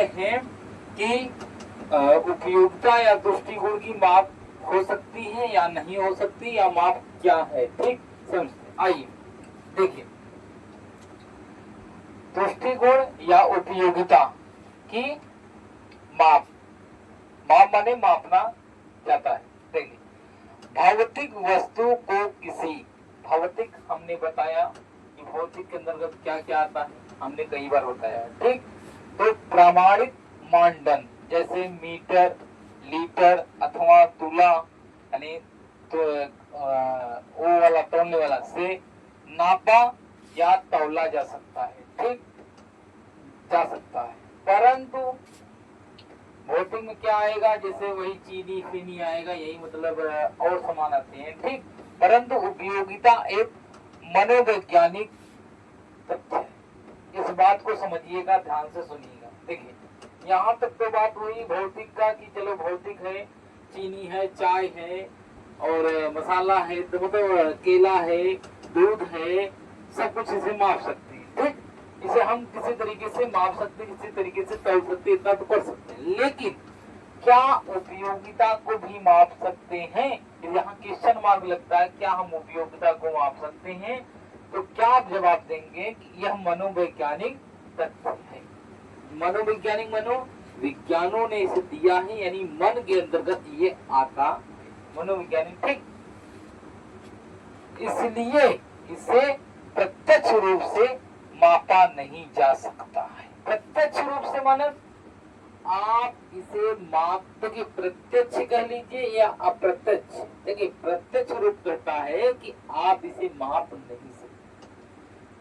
रहे हैं कि उपयोगिता या दृष्टिकोण की माप हो सकती है या नहीं हो सकती, या माप क्या है। ठीक, समझते आइए देखिए, दृष्टिकोण या उपयोगिता की माप, माप माने मापना जाता है। देखिए, भौतिक वस्तु को किसी, भौतिक हमने बताया कि भौतिक के अंतर्गत क्या क्या आता है, हमने कई बार बताया। ठीक, तो प्रामाणिक मानदंड जैसे मीटर, लीटर अथवा तुला, यानी तो वो वाला तौलने वाला से नापा या तौला जा सकता है। ठीक, जा सकता है। परंतु भौतिक में क्या आएगा, जैसे वही चीनी फीनी आएगा, यही मतलब और सामान आते हैं। ठीक, परंतु उपयोगिता एक मनोवैज्ञानिक तथ्य है। इस बात को समझिएगा, ध्यान से सुनिएगा। देखिए, यहाँ तक तो बात हुई भौतिक का कि चलो भौतिक है, चीनी है, चाय है और मसाला है, तो मतलब केला है, दूध है, सब कुछ इसे माप सकते हैं। ठीक, इसे हम किसी तरीके से माप सकते हैं, किसी तरीके से तौल सकते हैं, इतना तो कर सकते हैं। लेकिन क्या उपयोगिता को भी माप सकते हैं? यहाँ क्वेश्चन मार्क लगता है, क्या हम उपयोगिता को माप सकते हैं? तो क्या आप जवाब देंगे कि यह मनोवैज्ञानिक तथ्य है। मनोवैज्ञानिक, मनोविज्ञानों ने इसे दिया है, यानी मन के अंतर्गत ये आता मनोवैज्ञानिक। ठीक, इसलिए इसे प्रत्यक्ष रूप से मापा नहीं जा सकता है। प्रत्यक्ष रूप से माने आप इसे माप, देखिए प्रत्यक्ष कह लीजिए या अप्रत्यक्ष। देखिए प्रत्यक्ष रूप कहता है कि आप इसे माप नहीं सकते।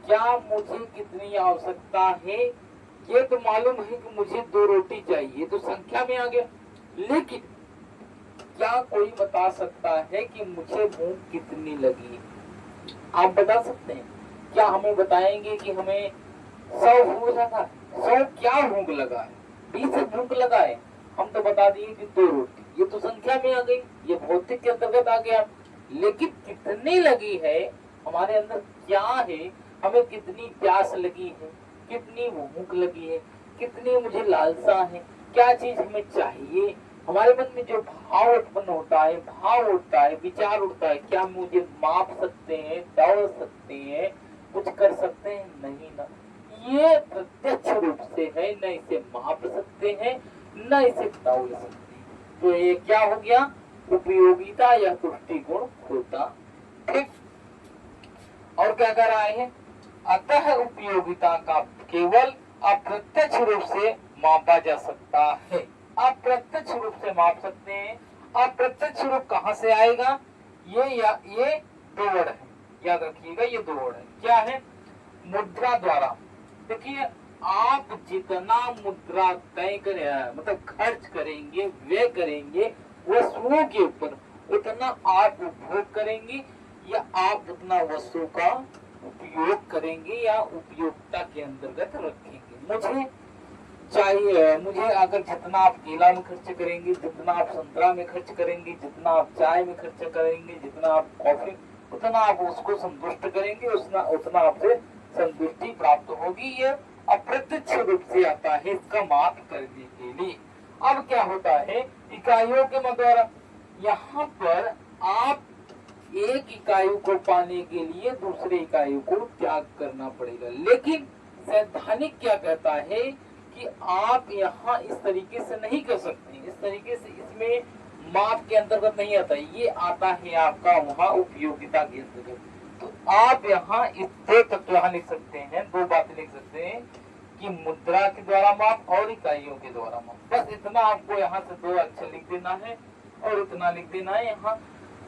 क्या मुझे कितनी आवश्यकता है ये तो मालूम है कि मुझे 2 रोटी चाहिए, तो संख्या में आ गया। लेकिन क्या कोई बता सकता है कि मुझे भूख कितनी लगी? आप बता सकते हैं? क्या हमें बताएंगे कि हमें 100 भूख लगा, 100 क्या भूख लगा है, 20 भूख लगा है? हम तो बता दिए कि 2 रोटी, ये तो संख्या में आ गई, ये भौतिक के अंतर्गत आ गया। लेकिन कितनी लगी है, हमारे अंदर क्या है, हमें कितनी प्यास लगी है, कितनी भूख लगी है, कितनी मुझे लालसा है, क्या चीज हमें चाहिए, हमारे मन में जो भाव उत्पन्न होता है, भाव उठता है, विचार उठता है, क्या मुझे माप सकते हैं, तौल सकते हैं, कुछ कर सकते हैं? नहीं ना। ये प्रत्यक्ष रूप से है, न इसे माप सकते हैं, न इसे तौल सकते हैं। तो ये क्या हो गया? उपयोगिता या दृष्टिकोण होता। ठीक, और क्या कर रहा है? अतः उपयोगिता का केवल अप्रत्यक्ष रूप से मापा जा सकता है। अप्रत्यक्ष रूप से माप सकते हैं। अप्रत्यक्ष रूप कहां से आएगा? ये 2 वर्ड है, याद रखिएगा, ये 2 वर्ड है। क्या है? मुद्रा द्वारा। देखिए, आप जितना मुद्रा तय करें, मतलब खर्च करेंगे, व्यय करेंगे वस्तुओं के ऊपर, उतना आप उपभोग करेंगे या आप उतना वस्तु का उपयोग करेंगे या उपयोगिता के अंतर्गत रखेंगे। मुझे चाहिए, मुझे अगर जितना आप केला में खर्च करेंगे, जितना आप संतरा में खर्च करेंगे, जितना आप चाय में खर्च करेंगे, जितना आप कॉफी, उतना आप उसको संतुष्ट करेंगे, उतना आपसे संतुष्टि प्राप्त होगी। ये अप्रत्यक्ष रूप से आता है इसका माप करने के लिए। अब क्या होता है? इकाइयों के द्वारा, यहाँ पर आप एक इकाई को पाने के लिए दूसरे इकाई को त्याग करना पड़ेगा। लेकिन सैद्धांतिक क्या कहता है कि आप यहाँ इस तरीके से नहीं कर सकते, इस तरीके से इसमें माप के अंतर्गत नहीं आता। ये आता है आपका वहाँ उपयोगिता के अंतर्गत। तो आप यहाँ इस 2 तत्व यहाँ लिख सकते हैं, 2 बातें लिख सकते हैं कि मुद्रा के द्वारा माप और इकाइयों के द्वारा माप। बस इतना आपको यहाँ से 2 अक्षर लिख देना है और इतना लिख देना है। यहाँ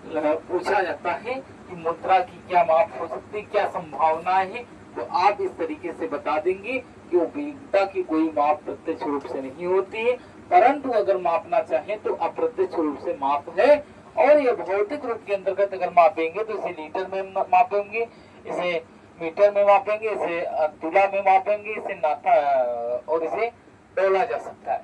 पूछा जाता है कि मुद्रा की क्या माप हो सकती है, क्या संभावनाएं है, तो आप इस तरीके से बता देंगे कि उपयोगिता की कोई माप प्रत्यक्ष रूप से नहीं होती है, परंतु अगर मापना चाहें तो अप्रत्यक्ष रूप से माप है। और ये भौतिक रूप के अंतर्गत अगर मापेंगे तो इसे लीटर में मापेंगे, इसे मीटर में मापेंगे, इसे तुला में मापेंगे, इसे नाथा और इसे तौला जा सकता है।